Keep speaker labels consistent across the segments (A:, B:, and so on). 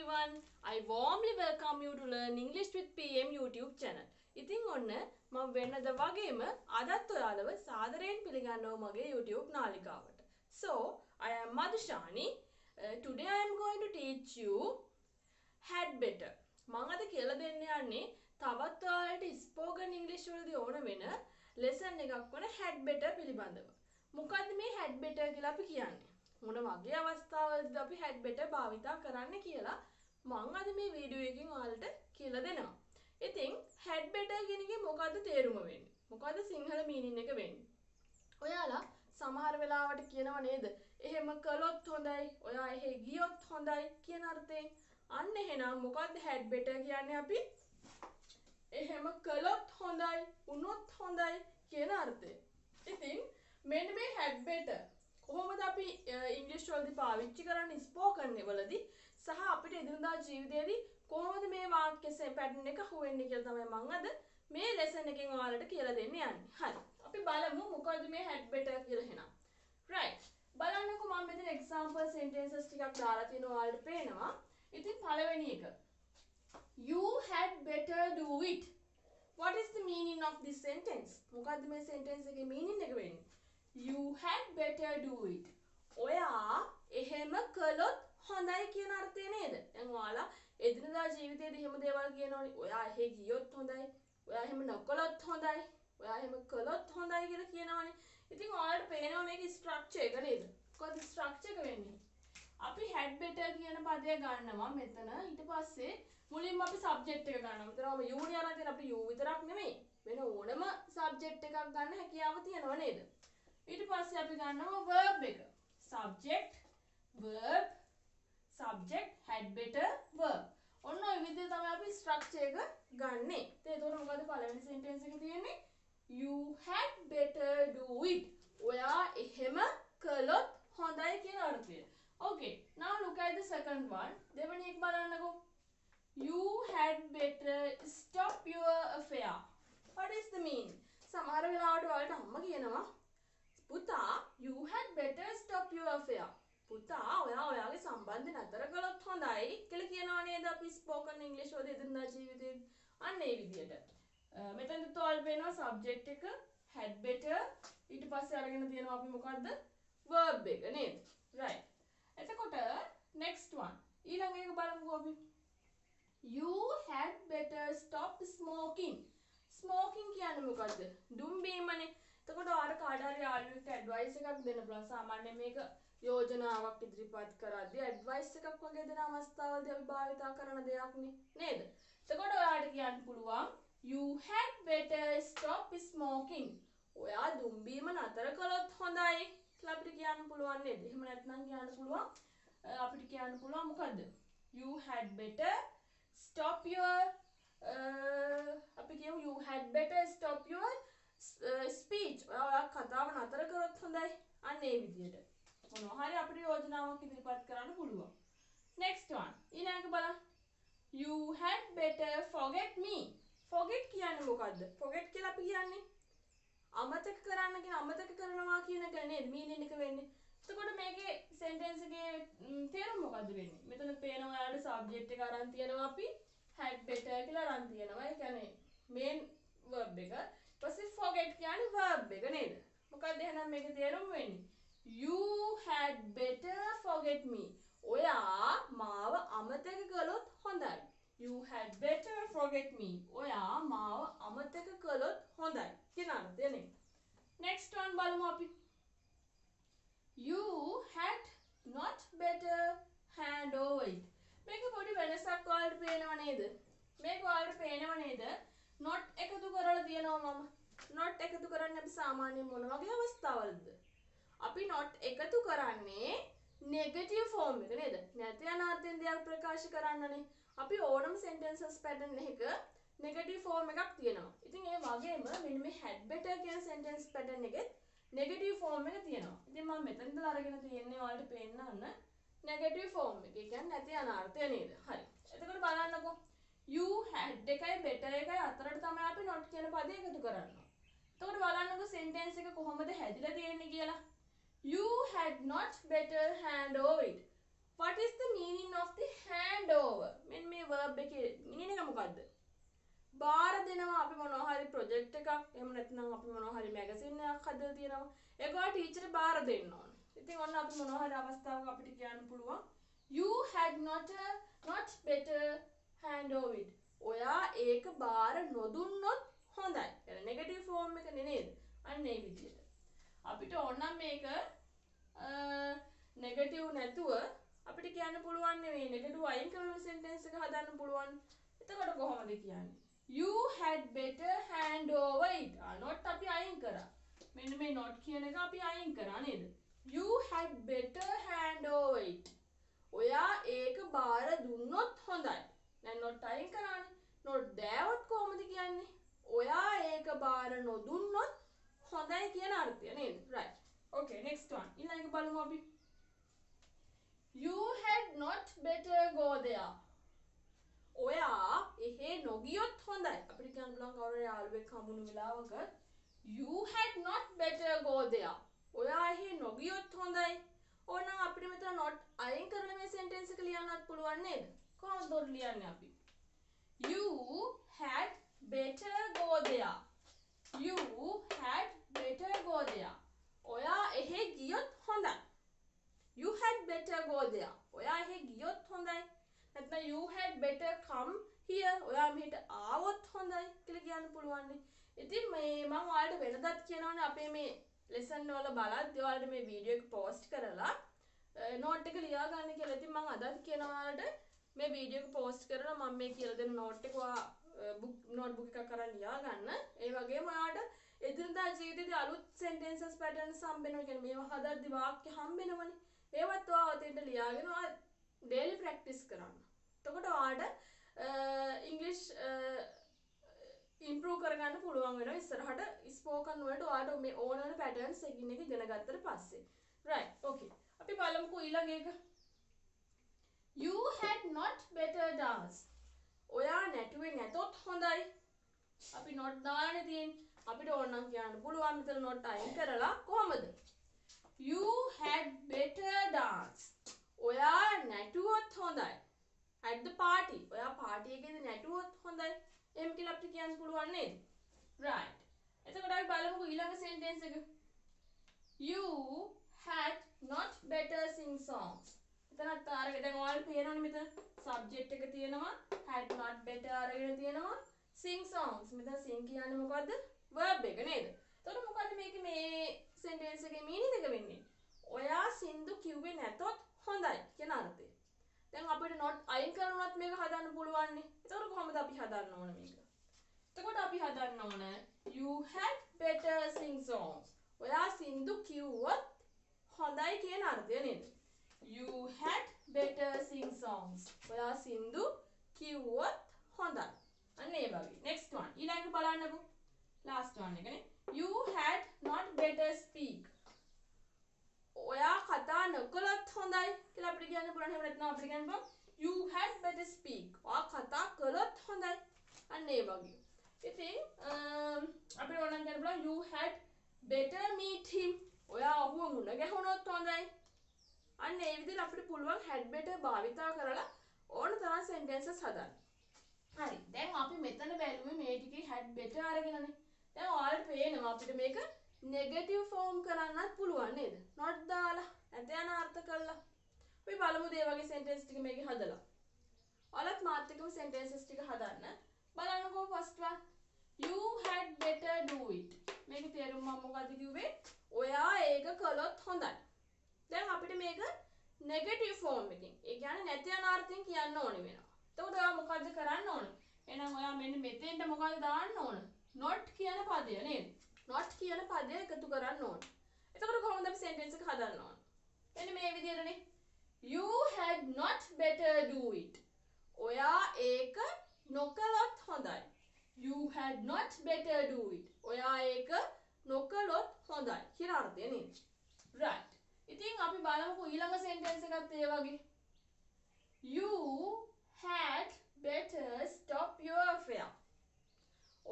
A: everyone. I warmly welcome you to learn English with PM YouTube channel. ඉතින් ඔන්න මම වෙනද වගේම අදත් ඔයාලව සාදරයෙන් පිළිගන්නවා මගේ YouTube නාලිකාවට. So, I am Madhushani. Today I am going to teach you had better. මම අද කියලා දෙන්න යන්නේ තවත් ඔයාලට spoken English වලදී ඕන වෙන lesson එකක් වන had better පිළිබඳව. මොකද්ද මේ had better කියලා අපි කියන්නේ? මොන වගේ අවස්ථාවලදී අපි had better භාවිතා කරන්න කියලා මම අද මේ වීඩියෝ එකකින් ඔයාලට කියලා දෙනවා. ඉතින් had better කියන එකේ මොකද්ද තේරුම වෙන්නේ? මොකද්ද සිංහල මීනින් එක වෙන්නේ? ඔයාලා සමහර වෙලාවට කියනව නේද? එහෙම කළොත් හොඳයි, ඔයා එහෙ ගියොත් හොඳයි කියන අර්ථයෙන්. අන්න එහෙනම් මොකද්ද had better කියන්නේ අපි? එහෙම කළොත් හොඳයි, වුණොත් හොඳයි කියන අර්ථය. ඉතින් මෙන්න මේ had better කොහොමද අපි ඉංග්‍රීසි වලදී පාවිච්චි කරන්නේ ස්පෝකන් වලදී සහ අපිට එදිනදා ජීවිතයේදී කොහොමද මේ වාක්‍ය පැටර්න් එක හුවෙන්නේ කියලා තමයි මම අද මේ ලෙසන් එකෙන් ඔයාලට කියලා දෙන්න යන්නේ. හරි. අපි බලමු මොකද්ද මේ had better කියලා එහෙනම්. right. බලන්නකෝ මම මෙතන example sentences ටිකක් දාලා තියෙනවා ඔයාලට පේනවා. ඉතින් පළවෙනි එක. You had better do it. What is the meaning of this sentence? මොකද්ද මේ sentence එකේ meaning එක වෙන්නේ? You had better do it. ඔයා එහෙම කළොත් හොඳයි කියන අර්ථය නේද? දැන් ඔයාලා එදිනදා ජීවිතේදී එහෙම දේවල් කියනෝනේ. ඔයා එහෙ ගියොත් හොඳයි. ඔයා එහෙම නොකළොත් හොඳයි. ඔයා එහෙම කළොත් හොඳයි කියලා කියනවනේ. ඉතින් ඔයාලට පේනවා මේකේ ස්ට්‍රක්චර් එක නේද? මොකද ස්ට්‍රක්චර් එක වෙන්නේ? අපි had better කියන පදය ගන්නවා මෙතන. ඊට පස්සේ මුලින්ම අපි subject එක ගන්නවා. මෙතනම you නේ අරන් තියෙන අපිට you විතරක් නෙමෙයි. වෙන ඕනම subject එකක් ගන්න හැකියාව තියෙනව නේද? ඊට පස්සේ අපි ගන්නවා verb එක. subject verb subject had better verb. ඔන්න ඔය විදිහට තමයි අපි structure එක ගන්නෙ. එතකොට මොකද පළවෙනි sentence එකේ තියෙන්නේ? You had better do it. ඔයා එහෙම කළොත් හොඳයි කියන අර්ථය. Okay, now look at the second one. දෙවෙනි එක බලන්නකෝ. You had better stop your affair. What is the meaning? සමහර වෙලාවට ඔයාලට අම්මා කියනවා පුතා, you had better stop your affair. පුතා, ඔයා ඔයාගේ සම්බන්ධය නතර කළොත් හොඳයි කියලා කියනවා නේද අපි ස්පෝකන් ඉංග්‍රීසි වලදී එදිනදා ජීවිතේ. අන්න ඒ විදිහට. මෙතනත් ඔයාලට වෙනවා subject එක had better ඊට පස්සේ අරගෙන තියෙනවා අපි මොකද්ද? verb එක නේද? right. එතකොට next one. ඊළඟ එක බලමුකෝ අපි. You had better stop smoking. Smoking කියන්නේ මොකද්ද? දුම් බීමනේ. එතකොට ඔයාලට කාට හරි යාළුවෙක්ට ඇඩ්වයිස් එකක් දෙන්න පුළුවන්. සාමාන්‍යයෙන් මේක යෝජනාවක් ඉදිරිපත් කරද්දී ඇඩ්වයිස් එකක් වගේ දෙන අවස්ථාවලදී අපි භාවිතා කරන දෙයක් නේද? එතකොට ඔයාලට කියන්න පුළුවන් you had better stop smoking. ඔයා දුම් බීම නතර කළොත් හොඳයි කියලා අපිට කියන්න පුළුවන් නේද? එහෙම නැත්නම් කියන්න පුළුවන් අපිට කියන්න පුළුවන් මොකද්ද? You had better stop your අපි කියමු you had better stop your speech. ඔයා කතාව නතර කරොත් හොඳයි. අන්න ඒ විදිහට. මොනවා හරි අපිට යෝජනාවක් ඉදිරිපත් කරන්න පුළුවන්. next one. ඊළඟට බලන්න. You had better forget me. forget කියන්නේ මොකද්ද? forget කියලා අපි කියන්නේ අමතක කරන්න කියන අමතක කරනවා කියන එක නේද? meaning එක වෙන්නේ. එතකොට මේකේ sentence එකේ තේරුම මොකද්ද වෙන්නේ? මෙතන පේනවා ඔයාලට subject එක අරන් තියෙනවා අපි had better කියලා අරන් තියෙනවා. ඒ කියන්නේ main verb එක. ඊපස්සේ forget කියන්නේ verb එක නේද? මොකක්ද එහෙනම් මේකේ තේරුම වෙන්නේ? You had better forget me. ඔයා මාව අමතක කළොත් හොඳයි. You had better forget me. ඔයා මාව අමතක කළොත් හොඳයි. කියන අර්ථය නේ. next one බලමු අපි. You had not better hand over it. මේක පොඩි වෙනසක් ඔයාලට පේනව නේද? මේක ඔයාලට පේනව නේද? not එකතු කරලා තියෙනවා මම. not එකතු කරන්නේ අපි සාමාන්‍යයෙන් මොන වගේ අවස්ථාවලද? අපි not එකතු කරන්නේ negative form එක නේද? නැති යන අර්ථයෙන් දෙයක් ප්‍රකාශ කරන්නනේ. අපි ඕනම sentences pattern එකක negative form එකක් තියෙනවා. ඉතින් ඒ වගේම මෙන්න මේ had better කියන sentence pattern එකෙත් negative form එක තියෙනවා. ඉතින් මම මෙතන ඉඳලා අරගෙන තියෙන්නේ ඔයාලට පෙන්නන්න negative form එක. ඒ කියන්නේ නැති යන අර්ථය නේද? හරි. එතකොට බලන්නකෝ. You had එකයි better එකයි අතරට තමයි අපි not කියන පදේ එකතු කරන්නේ. එතකොට බලන්නකෝ sentence එක කොහොමද හැදිලා තියෙන්නේ කියලා. You had not better hand over it. What is the meaning of the hand over? මොකද්ද? බාර දෙනවා අපි මොනවා හරි ප්‍රොජෙක්ට් එකක් එහෙම නැත්නම් අපි මොනවා හරි මැගසින් එකක් හදලා තියෙනවා. ඒකවා ටීචර් බාර දෙන්න ඕන. ඉතින් ඔන්න අපි මොනවා හරි අවස්ථාවක අපිට කියන්න පුළුවන් you had not better hand over it. ඔයා ඒක බාර නොදුන්නොත් හොඳයි. එන නෙගටිව් ෆෝම් එක නේද? අන්න ඒ විදිහට. අපිට ඕනනම් මේක නෙගටිව් නැතුව අපිට කියන්න පුළුවන් නෙවෙයි නෙගටිව් අයින් කරලා සෙන්ටෙන්ස් එක හදන්න පුළුවන්. එතකොට කොහොමද කියන්නේ? You had better hand over it. not අපි අයින් කරා. මෙන්න මේ not කියන එක අපි අයින් කරා නේද? You had better hand over it. ඔයා ඒක බාර දුන්නොත් හොඳයි. දැන් not අයින් කරානේ. not දෑවොත් කොහොමද කියන්නේ? ඔයා ඒක බාර නොදුන්නොත් හොඳයි කියන අර්ථය නේද? right. okay next one. ඊළඟ බලමු අපි. You had not better go there. ඔයා එහෙ නොගියොත් හොඳයි. අපිට කියන්න පුළුවන් කවුරු හරි යාළුවෙක් හම්බුණු වෙලාවක you had not better go there. ඔයා එහෙ නොගියොත් හොඳයි. ඕනනම් අපිට මෙතන not අයින් කරලා මේ sentence එක ලියන්නත් පුළුවන් නේද? කොහොමද උඩ ලියන්නේ අපි? You had better go there. You had better go there. ඔයා එහෙ ගියොත් හොඳයි. You had better go there. ඔයා එහෙ ගියොත් හොඳයි. නැත්නම් you had better come here. ඔයා මෙහෙට ආවොත් හොඳයි කියලා කියන්න පුළුවන් නේ. ඉතින් මේ මම ඔයාලට වෙනදත් කියනවානේ අපේ මේ ලෙසන් වල බලද්දී ඔයාලට මේ වීඩියෝ එක පෝස්ට් කරලා නෝට් එක ලියා ගන්න කියලා. ඉතින් මම අදත් කියනවා ඔයාලට මේ වීඩියෝ එක පෝස්ට් කරලා මම මේ කියලා දෙන නෝට් එක ඔයා නෝට්බුක් එකක් අරන් ලියා ගන්න. ඒ වගේම ඔයාලට එදිනදා ජීවිතේදී අලුත් සෙන්ටෙන්සස් පැටර්න්ස් හම්බෙනවා. කියන්නේ මේවා හදද්දී වාක්‍ය හම්බෙනවනේ. ඒවත් ඔයා ඔතෙන්ට ලියාගෙන ඔයා ඩේලි ප්‍රැක්ටිස් කරන්න. එතකොට ඔයාලට ඉංග්‍රීසි ඉම්ප්‍රූව් කරගන්න පුළුවන් වෙනවා ඉස්සරහට ස්පෝකන් වලට ඔයාලට මේ ඕන වෙන පැටර්න්ස් එකින් එක ඉගෙන ගත්තට පස්සේ. right. okay. අපි බලමුකෝ ඊළඟ එක. You had not better dance. ඔයා නැටුවේ නැතොත් හොඳයි. අපි not දාන්නේ තියෙන්නේ. අපිට ඕනනම් කියන්න පුළුවන් මෙතන not අයින් කරලා කොහමද? You had better dance. ඔයා නැටුවොත් හොඳයි. at the party. ඔයා පාටි එකේදී නැටුවොත් හොඳයි. එහෙම කියලා අපිට කියන්න පුළුවන් නේද? right. එතකොට අපි බලමුකෝ ඊළඟ sentence එක. You had not better sing songs. එතනත් අරගෙන දැන් ඔයාලට පේනවනේ මෙතන subject එක තියෙනවා had not better අරගෙන තියෙනවා sing songs. මෙතන sing කියන්නේ මොකද්ද? verb එක නේද? එතකොට මොකද්ද මේකේ මේ sentence එකේ meaning එක වෙන්නේ? ඔයා සින්දු කිව්වේ නැතොත් හොඳයි කියන අර්ථය. දැන් අපිට not අයින් කරනවත් මේක හදන්න පුළුවන් නේ. එතකොට කොහොමද අපි හදන්න ඕන මේක? එතකොට අපි හදන්න ඕන you had better sing songs. ඔයා සින්දු කිව්වොත් හොඳයි කියන අර්ථය නේද? You had better sing songs. ඔයා සින්දු කිව්වොත් හොඳයි. අන්න ඒ වගේ. next one. ඊළඟ බලන්නකෝ. last one එකනේ. You had not better speak. ඔයා කතා නොකළොත් හොඳයි කියලා අපිට කියන්න පුළුවන්. එහෙම නැත්නම් අපිට කියන්න පුළුවන් you had better speak. ඔයා කතා කළොත් හොඳයි. අන්න ඒ වගේ. ඉතින් අපිට ඕනනම් කියන්න පුළුවන් you had better meet him. ඔයා ඔහුව මුණ ගැහුණොත් හොඳයි. අන්න ඒ විදිහට අපිට පුළුවන් had better භාවිතා කරලා ඕන තරම් sentences හදන්න. හරි. දැන් අපි මෙතන බැලුවේ මේ ටිකේ had better අරගෙනනේ. දැන් ඔයාලට පේනවා අපිට මේක නෙගටිව් ෆෝම් කරන්නත් පුළුවන් නේද? not දාලා නැත යන අර්ථ කළා. අපි බලමු මේ වගේ sentence ටික මේකේ හදලා. ඔයාලත් මාත් එක්කම sentences ටික හදන්න. බලන්නකෝ first one. You had better do it. මේකේ තේරුම මම මොකද්ද කිව්වේ? ඔයා ඒක කළොත් හොඳයි. දැන් අපිට මේක නෙගටිව් ෆෝම් එකකින් ඒ කියන්නේ නැති යන අර්ථයෙන් කියන්න ඕනේ වෙනවා. එතකොට ඔයා මොකද්ද කරන්න ඕන? එහෙනම් ඔයා මෙන්න මෙතෙන්ට මොකද්ද දාන්න ඕන? not කියන පදය නේද? not කියන පදය එකතු කරන්න ඕන. එතකොට කොහොමද අපි sentence එක හදන්න ඕන? මෙන්න මේ විදිහටනේ. You had not better do it. ඔයා ඒක නොකළොත් හොඳයි. You had not better do it. ඔයා ඒක නොකළොත් හොඳයි කියන අර්ථය නේද? right. ඉතින් අපි බලමුකෝ ඊළඟ sentence එකත් ඒ වගේ. You had better stop your affair.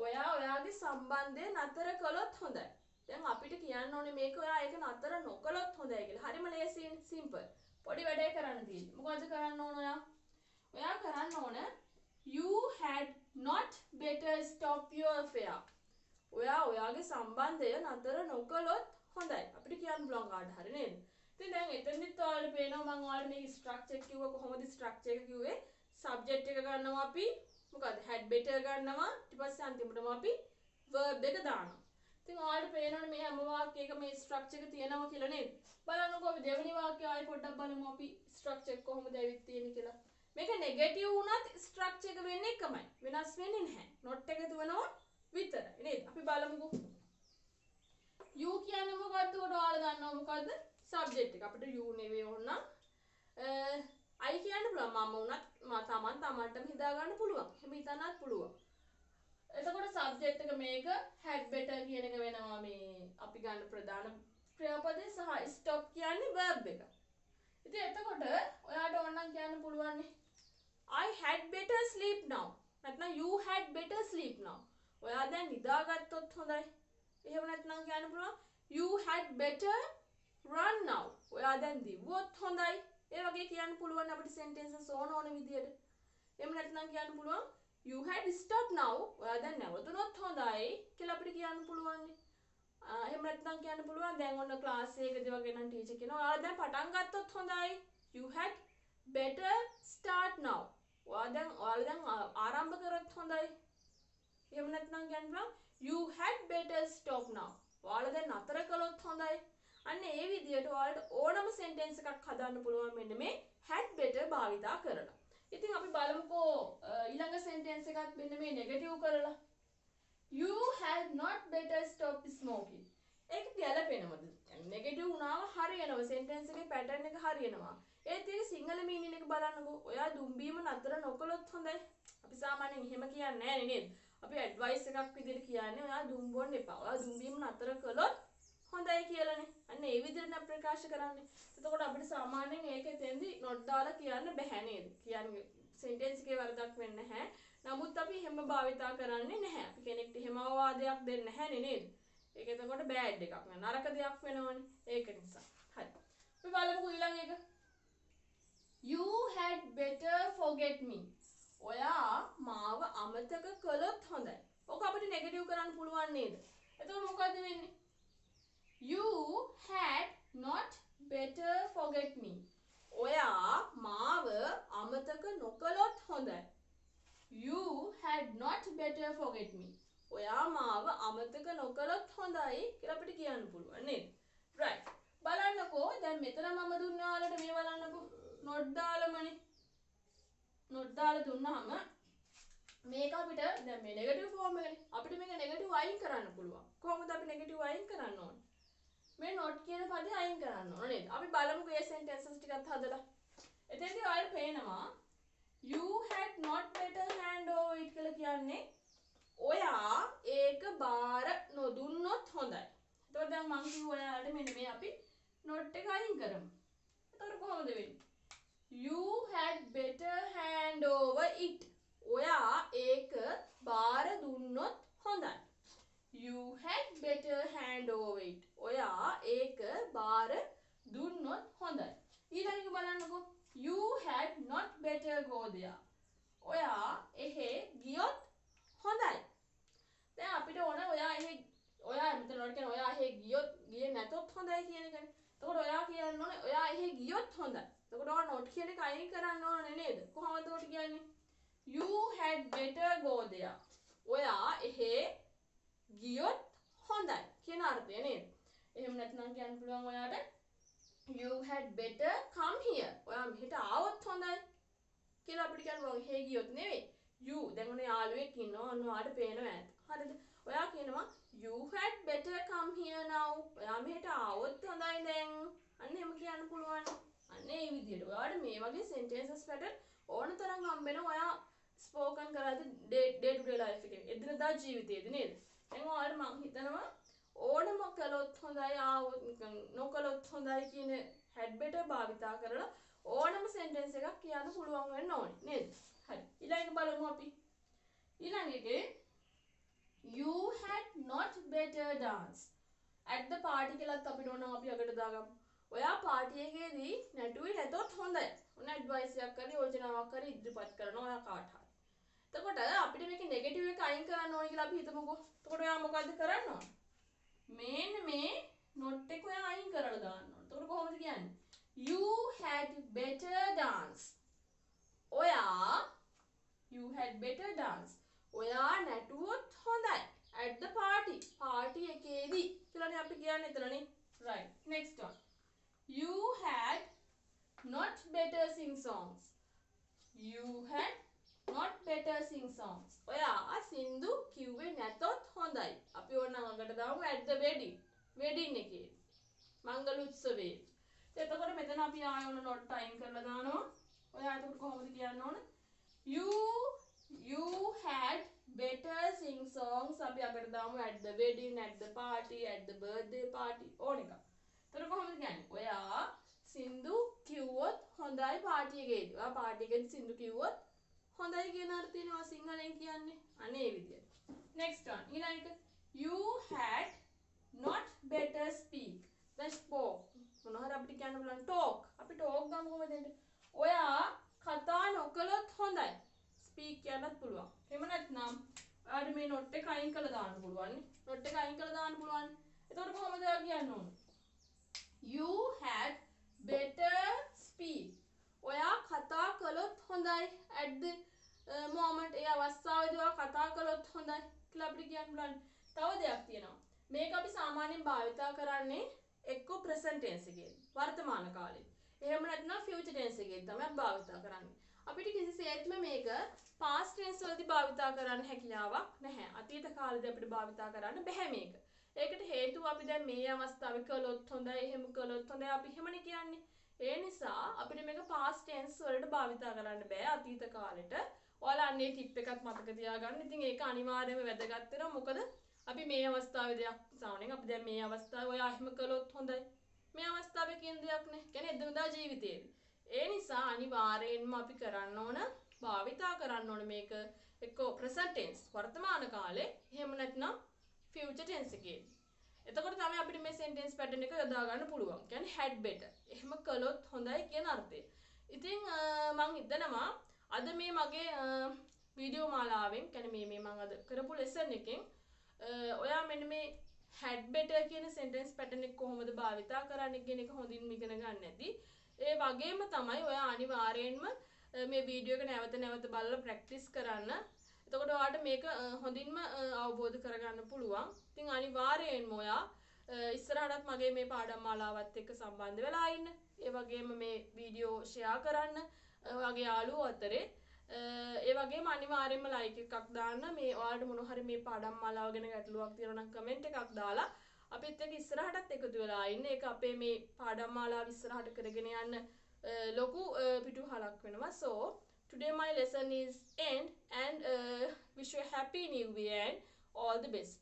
A: ඔයා ඔයාගේ සම්බන්ධය නතර කළොත් හොඳයි. දැන් අපිට කියන්න ඕනේ මේක ඔයා ඒක නතර නොකළොත් හොඳයි කියලා. හරිම ලේසියි සිම්පල්. පොඩි වැඩේ කරන්න තියෙන්නේ. මොකද්ද කරන්න ඕන ඔයා? ඔයා කරන්න ඕන You had not better stop your affair. ඔයාගේ සම්බන්ධය නතර නොකළොත් හොඳයි. අපිට කියන්න පුළුවන් කාට හරි නේද? ඉතින් දැන් එතනදිත් ඔයාලට පේනවා මම ඔයාලට මේක ස්ට්‍රක්චර් එක කිව්වා කොහොමද ස්ට්‍රක්චර් එක කිව්වේ? සබ්ජෙක්ට් එක ගන්නවා අපි මොකද had better ගන්නවා ඊට පස්සේ අන්තිමටම අපි verb එක දානවා. ඉතින් ඔයාලට පේනවනේ මේ හැම වාක්‍යයකම මේ ස්ට්‍රක්චර් එක තියෙනවා කියලා නේද? බලන්නකෝ අපි දෙවෙනි වාක්‍යය ආයෙ පොඩ්ඩක් බලමු අපි ස්ට්‍රක්චර් එක කොහොමද ඇවිත් තියෙන්නේ කියලා. මේක නෙගටිව් වුණත් ස්ට්‍රක්චර් එක වෙන්නේ එකමයි. වෙනස් වෙන්නේ නැහැ. not එකතු වෙනවා විතරයි නේද? අපි බලමුකෝ. you කියන්නේ මොකද්ද? ඔයාලා දන්නවා මොකද්ද? සබ්ජෙක්ට් එක. අපිට you නෙවෙයි ඕන නම් I කියන්න පුළුවන්. මම උනත් තමන්ටම හිතා ගන්න පුළුවන්. එහෙම හිතන්නත් පුළුවන්. එතකොට සබ්ජෙක්ට් එක මේක had better කියන එක වෙනවා මේ අපි ගන්න ප්‍රධාන ක්‍රියාපදේ සහ stop කියන්නේ verb එක. ඉතින් එතකොට ඔයාට ඕන නම් කියන්න පුළුවන් I had better sleep now. නැත්නම් you had better sleep now. ඔයා දැන් නිදාගත්තොත් හොඳයි. එහෙම නැත්නම් කියන්න පුළුවන් you had better run now. ඔයා දැන් දිව්වොත් හොඳයි. ඒ වගේ කියන්න පුළුවන් අපිට sentences ඕන විදියට. එහෙම නැත්නම් කියන්න පුළුවන් you had stopped now. ඔයා දැන් නැවතුනොත් හොඳයි කියලා අපිට කියන්න පුළුවන්. එහෙම නැත්නම් කියන්න පුළුවන් දැන් ඔන්න ක්ලාස් එකකදී වගේ නම් ටීචර් කියනවා ඔයාලා දැන් පටන් ගත්තොත් හොඳයි. you had better start now. ඔයාලා දැන් ආරම්භ කරොත් හොඳයි. එහෙම නැත්නම් කියන්න පුළුවන් you had better stop now. ඔයාලා දැන් නතර කළොත් හොඳයි. අන්න ඒ විදිහට ඔයාලට ඕනම සෙන්ටෙන්ස් එකක් හදන්න පුළුවන් මෙන්න මේ had better භාවිතා කරලා. ඉතින් අපි බලමුකෝ ඊළඟ සෙන්ටෙන්ස් එකත් මෙන්න මේ නෙගටිව් කරලා. You had not better stop smoking. ඒක ගැලපෙනවද? නෙගටිව් වුණාම හරියනවා සෙන්ටෙන්ස් එකේ පැටර්න් එක හරියනවා. ඒත් ඒක සිංහල මීනින් එක බලන්නකෝ. ඔයා දුම්බීම නතර නොකළොත් හොඳයි. අපි සාමාන්‍යයෙන් එහෙම කියන්නේ නැහැ නේද? අපි ඇඩ්වයිස් එකක් විදිහට කියන්නේ ඔයා දුම් බොන්න එපා. ඔයා දුම්බීම නතර කළොත් හොඳයි කියලානේ. අන්න ඒ විදිහට ප්‍රකාශ කරන්නේ. එතකොට අපිට සාමාන්‍යයෙන් ඒකේ තෙන්දි not දාලා කියන්න බෑ නේද? කියන්නේ සෙන්ටෙන්ස් එකේ වරදක් වෙන්නේ නැහැ. නමුත් අපි එහෙම භාවිතා කරන්නේ නැහැ. අපි කෙනෙක්ට එහෙම අවවාදයක් දෙන්නේ නැහැ නේද? ඒක එතකොට බෑඩ් එකක් නේ. නරක දෙයක් වෙනවනේ. ඒක නිසා. හරි. අපි බලමු ඊළඟ එක. You had better forget me. ඔයා මාව අමතක කළොත් හොඳයි. ඔක අපිට නෙගටිව් කරන්න පුළුවන් නේද? එතකොට මොකද වෙන්නේ? You had not better forget me. ඔයා මාව අමතක නොකළොත් හොඳයි. You had not better forget me. ඔයා මාව අමතක නොකළොත් හොඳයි කියලා අපිට කියන්න පුළුවන් නේද? right. බලන්නකෝ දැන් මෙතන මම දුන්නා ඔයාලට මේ බලන්නකෝ. not දාලමනේ. not දාලා දුන්නාම මේක අපිට දැන් මේ නෙගටිව් ෆෝම් එකනේ. අපිට මේක නෙගටිව් අයින් කරන්න පුළුවන්. කොහොමද අපි නෙගටිව් අයින් කරන්න ඕනේ? මේ not කියන පදේ අයින් කරන්න ඕනේ නේද? අපි බලමුකෝ මේ sentences ටිකත් හදලා. එතෙන්දී ඔයාලට පේනවා you had not better hand over it කියලා කියන්නේ ඔයා ඒක බාර නොදුන්නොත් හොඳයි. එතකොට දැන් මම කිව්වා ඔයාලට මෙන්න මේ අපි not එක අයින් කරමු. එතකොට කොහොමද වෙන්නේ? You had better hand over it. ඔයා ඒක බාර දුන්නොත් හොඳයි. You had better hand over it. ඔයා ඒක බාර දුන්නොත් හොඳයි. ඊළඟ බලන්නකෝ. You had not better go there. ඔයා එහෙ ගියොත් හොඳයි. දැන් අපිට ඕන ඔයා මෙතන නෝට කියන ඔයා එහෙ ගියේ නැතොත් හොඳයි කියන එකනේ. එතකොට ඔයා කියන්න ඕනේ ඔයා එහෙ ගියොත් හොඳයි. එතකොට ඔයා නෝට් කියන එක අයින් කරන්න ඕනේ නේද? කොහොමද උට කියන්නේ? You had better go there. ඔයා එහෙ ගියොත් හොඳයි කියන අර්ථය නේද? එහෙම නැත්නම් කියන්න පුළුවන් ඔයාට you had better come here. ඔයා මෙහෙට ආවොත් හොඳයි කියලා අපිට කියන්න පුළුවන්. එහෙ ගියොත් නෙවෙයි. you දැන් ඔන්න යාළුවෙක් ඉන්නවා. ඔන්න ඔයාට පේනවා ඇත. හරිද? ඔයා කියනවා you had better come here now. ඔයා මෙහෙට ආවොත් හොඳයි දැන්. අන්න එහෙම කියන්න පුළුවන්. අන්න ඒ විදිහට. ඔයාට මේ වගේ sentences pattern ඕන තරම් හම්බ වෙනවා. ඔයා ස්පෝකන් කරද්දී day to day life එකේ එදිනදා ජීවිතයේදී නේද? දැන් ඔයාලට මම හිතනවා ඕනම කළොත් හොඳයි ආවොත් නොකළොත් හොඳයි කියන had better භාවිතා කරලා ඕනම sentence එකක් කියන්න පුළුවන් වෙන්න ඕනේ නේද? හරි. ඊළඟ බලමු අපි. ඊළඟ එකේ you had not better dance at the party කියලාත් අපිට ඕන අපි අගට දාගමු. ඔයා පාටි එකේදී නැටුවේ නැතොත් හොඳයි. ඔන්න ඇඩ්වයිස් එකක් කරලා යෝජනාවක් කරලා ඉදිරිපත් කරනවා ඔයා කාට හරි. එතකොට අපිට මේකේ නෙගටිව් එක අයින් කරන්න ඕනේ කියලා අපි හිතමුකෝ. එතකොට ඔයා මොකද්ද කරන්න ඕන? මේන්න මේ not එක ඔයා අයින් කරලා දාන්න ඕන. එතකොට කොහොමද කියන්නේ? You had better dance. You had better dance. ඔයා නැටුවොත් හොඳයි. At the party. Party එකේදී කියලානේ අපි කියන්නේ එතනනේ. Right. Next one. You had not better sing songs. You had not better sing songs. ඔයා සින්දු කිව්වේ නැතොත් හොඳයි. අපි ඕනනම් අකට දාමු at the wedding. wedding එකේ. මංගල උත්සවයේ. එතකොට මෙතන අපි ආයෙ ඕන not අයින් කරලා දානවා. ඔයා එතකොට කොහොමද කියන්න ඕන? You had better sing songs. අපි අකට දාමු at the wedding, at the party, at the birthday party ඕන එක. එතකොට කොහොමද කියන්නේ? ඔයා සින්දු කිව්වොත් හොඳයි පාටි එකේදී. ඔයා පාටි එකේදී සින්දු කිව්වොත් හොඳයි කියන අර්ථයනවා සිංහලෙන් කියන්නේ. අනේ විදියට. Next one. ඊළඟ you had not better speak. දැන් spoke. මොනවද අපිට කියන්න පුළුවන්? talk. අපි talk ගමු කොහොමද? ඔයා කතා නොකළොත් හොඳයි. speak කියන්නත් පුළුවන්. එහෙම නැත්නම් ඔයාට මේ not එක අයින් කරලා දාන්න පුළුවන්. not එක අයින් කරලා දාන්න පුළුවන්. එතකොට කොහොමද කියන්න ඕන? You had better speak. ඔයා කතා කළොත් හොඳයි at the moment. ඒ අවස්ථාවේදී ඔයා කතා කළොත් හොඳයි කියලා අපිට කියන්න පුළුවන්. තව දෙයක් තියෙනවා. මේක අපි සාමාන්‍යයෙන් භාවිතා කරන්නේ එක්ක present tense එකේදී වර්තමාන කාලේ. එහෙම නැත්නම් future tense එකේදී තමයි භාවිතා කරන්නේ. අපිට කිසිසේත්ම මේක past tense වලදී භාවිතා කරන්න හැකියාවක් නැහැ. අතීත කාලේදී අපිට භාවිතා කරන්න බෑ මේක. ඒකට හේතුව අපි දැන් මේ අවස්ථාවේ කළොත් හොඳයි, එහෙම කළොත් හොඳයි අපි එහෙමනේ කියන්නේ. ඒ නිසා අපිට මේක past tense වලට භාවිතා කරන්න බෑ අතීත කාලෙට. ඔයාලා අන්නේ ටිප් එකක් මතක තියාගන්න. ඉතින් ඒක අනිවාර්යයෙන්ම වැදගත් වෙනවා. මොකද අපි මේ අවස්ථාවේ දෙයක් සාමාන්‍යයෙන් අපි දැන් මේ අවස්ථාවේ ඔයා එහෙම කළොත් හොඳයි. මේ අවස්ථාවේ කියන දෙයක් නේ. කියන්නේ එදිනදා ජීවිතේදී. ඒ නිසා අනිවාර්යයෙන්ම අපි කරන්න ඕන භාවිතා කරන්න ඕන මේක එක්ක present tense වර්තමාන කාලේ, එහෙම නැත්නම් future tense එකේදී. එතකොට තමයි අපිට මේ sentence pattern එක යොදා ගන්න පුළුවන්. කියන්නේ had better. එහෙම කළොත් හොඳයි කියන අර්ථය. ඉතින් මම හිතනවා අද මේ මගේ වීඩියෝ මාලාවෙන් කියන්නේ මේ මම අද කරපු lesson එකෙන් ඔයා මෙන්න මේ had better කියන sentence pattern එක කොහොමද භාවිතා කරන්නේ කියන එක හොඳින් ඉගෙන ගන්න ඇති. ඒ වගේම තමයි ඔයා අනිවාර්යයෙන්ම මේ වීඩියෝ එක නැවත නැවත බලලා practice කරන්න. එතකොට ඔයාට මේක හොඳින්ම අවබෝධ කරගන්න පුළුවන්. ඉතින් අනිවාර්යයෙන්ම ඔයා ඉස්සරහටත් මගේ මේ පාඩම් මාලාවත් එක්ක සම්බන්ධ වෙලා ඉන්න. ඒ වගේම මේ වීඩියෝ share කරන්න ඔයාගේ යාළුවෝ අතරේ. ඒ වගේම අනිවාර්යයෙන්ම like එකක් දාන්න. මේ ඔයාලට මොන හරි මේ පාඩම් මාලාව ගැන ගැටලුවක් තියෙනවා නම් comment එකක් දාලා අපිත් එක්ක ඉස්සරහටත් එකතු වෙලා ඉන්න. ඒක අපේ මේ පාඩම් මාලාව ඉස්සරහට කරගෙන යන්න ලොකු පිටුහලක් වෙනවා. So today my lesson is end and wish you a happy new year and all the best.